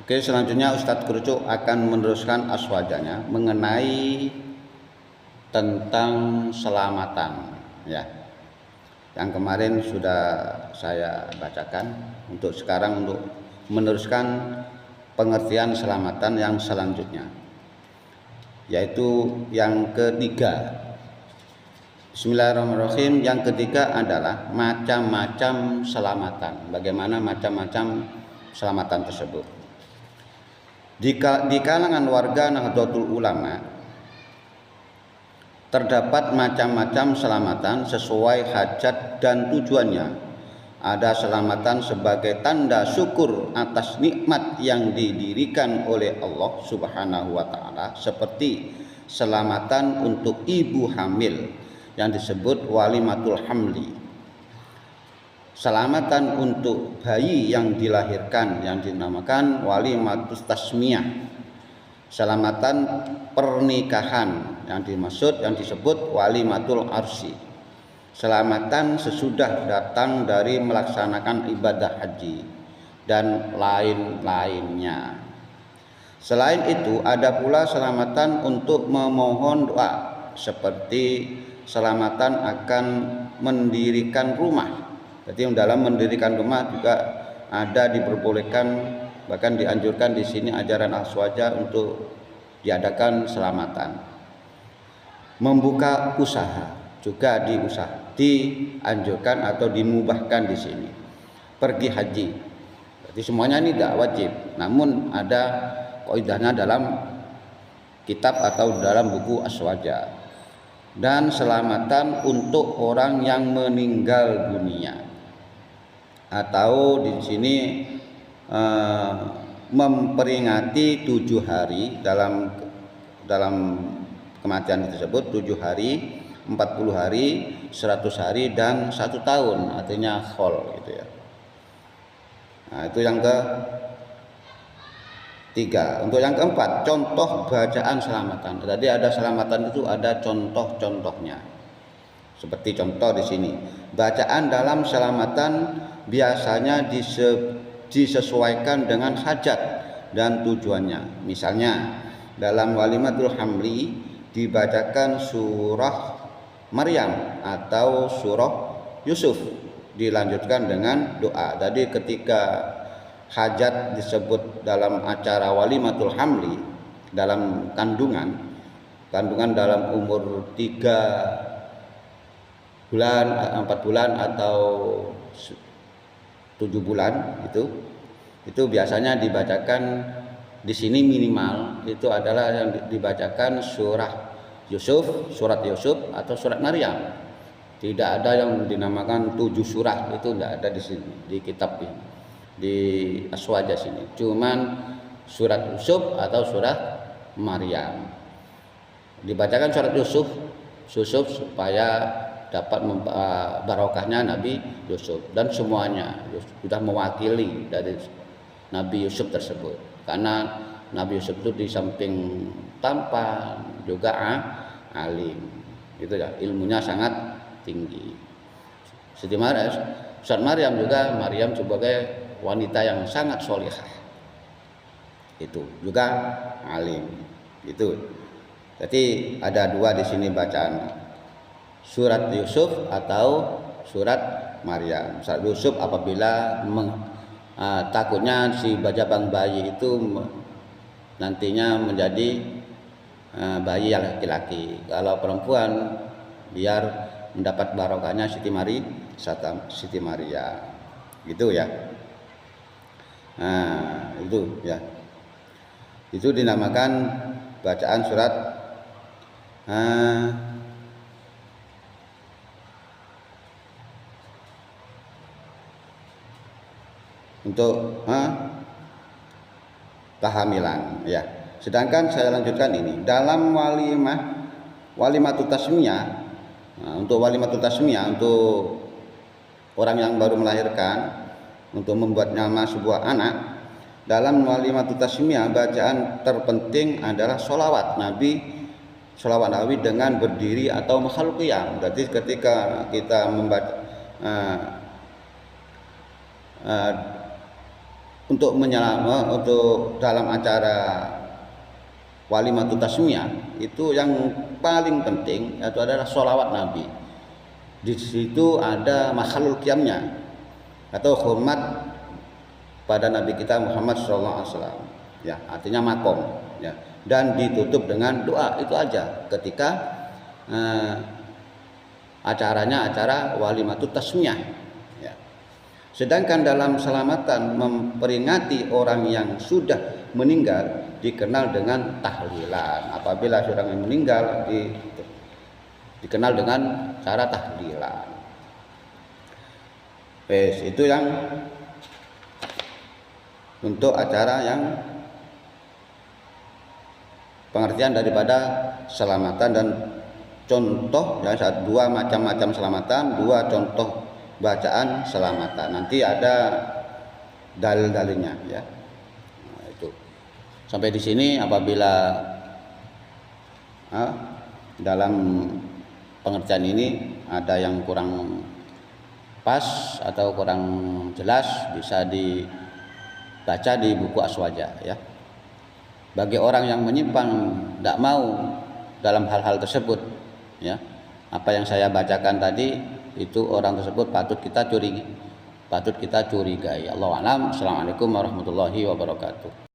Oke, selanjutnya Ustadz Kerucuk akan meneruskan aswajanya mengenai tentang selamatan, ya. Yang kemarin sudah saya bacakan. Untuk sekarang untuk meneruskan pengertian selamatan yang selanjutnya, yaitu yang ketiga. Bismillahirrahmanirrahim. Yang ketiga adalah macam-macam selamatan. Bagaimana macam-macam selamatan tersebut? Di kalangan warga Nahdlatul Ulama terdapat macam-macam selamatan sesuai hajat dan tujuannya. Ada selamatan sebagai tanda syukur atas nikmat yang didirikan oleh Allah Subhanahu wa taala, seperti selamatan untuk ibu hamil yang disebut walimatul hamli. Selamatan untuk bayi yang dilahirkan yang dinamakan walimatus tasmiyah. Selamatan pernikahan yang disebut walimatul arsy. Selamatan sesudah datang dari melaksanakan ibadah haji dan lain-lainnya. Selain itu ada pula selamatan untuk memohon doa, seperti selamatan akan mendirikan rumah. Jadi dalam mendirikan rumah juga ada diperbolehkan, bahkan dianjurkan di sini ajaran aswaja untuk diadakan selamatan. Membuka usaha juga dianjurkan atau dimubahkan di sini. Pergi haji, jadi semuanya ini tidak wajib, namun ada kaidahnya dalam kitab atau dalam buku aswaja. Dan selamatan untuk orang yang meninggal dunia, atau di sini memperingati 7 hari dalam kematian tersebut, 7 hari, 40 hari, 100 hari, dan 1 tahun, artinya khol gitu ya. Nah, itu yang ketiga. Untuk yang keempat, contoh bacaan selamatan. Tadi ada selamatan itu ada contoh-contohnya. Seperti contoh di sini, bacaan dalam selamatan biasanya disesuaikan dengan hajat dan tujuannya. Misalnya dalam walimatul hamli dibacakan surah Maryam atau surah Yusuf, dilanjutkan dengan doa. Jadi ketika hajat disebut dalam acara walimatul hamli, dalam kandungan dalam umur 3 bulan, 4 bulan atau 7 bulan, itu biasanya dibacakan di sini minimal itu adalah yang dibacakan surat Yusuf atau surat Maryam. Tidak ada yang dinamakan 7 surah, itu tidak ada di sini di kitab ini, di aswaja sini. Cuman surat Yusuf atau surat Maryam. Dibacakan surat Yusuf supaya dapat barokahnya Nabi Yusuf, dan semuanya sudah mewakili dari Nabi Yusuf tersebut, karena Nabi Yusuf itu di samping tampan juga alim, itu ya, ilmunya sangat tinggi. Surat Maryam juga, Maryam sebagai wanita yang sangat solihah, itu juga alim, itu. Jadi ada 2 di sini bacaan, surat Yusuf atau surat Maryam. Surat Yusuf apabila takutnya si bajabang bayi itu nantinya menjadi bayi yang laki-laki. Kalau perempuan biar mendapat barokahnya Siti Maria, gitu ya. Nah, itu ya. Itu dinamakan bacaan surat untuk kehamilan ya. Sedangkan saya lanjutkan ini dalam walimatul tasmiyah. Nah, untuk walimatul tasmiyah, untuk orang yang baru melahirkan, untuk membuat nama sebuah anak, dalam walimatul tasmiyah bacaan terpenting adalah sholawat Nabi dengan berdiri atau makhluk qiyam. Berarti ketika kita membaca untuk dalam acara walimatut tasmiyah itu yang paling penting itu adalah sholawat Nabi. Di situ ada makhlul qiyamnya atau hormat pada Nabi kita Muhammad SAW, ya, artinya makom, ya, dan ditutup dengan doa. Itu aja ketika acaranya acara walimatut tasmiyah, ya. Sedangkan dalam selamatan memperingati orang yang sudah meninggal dikenal dengan tahlilan. Apabila seorang yang meninggal dikenal dengan cara tahlilan. Itu yang untuk acara yang pengertian daripada selamatan dan contoh, ya, dua macam-macam selamatan, dua contoh bacaan selamatan. Nanti ada dalil-dalilnya, ya. Nah, itu. Sampai di sini apabila dalam pengertian ini ada yang kurang pas atau kurang jelas bisa dibaca di buku Aswaja, ya. Bagi orang yang menyimpang tidak mau dalam hal-hal tersebut, ya, apa yang saya bacakan tadi itu orang tersebut patut kita curigai. Allahu a'lam. Assalamualaikum warahmatullahi wabarakatuh.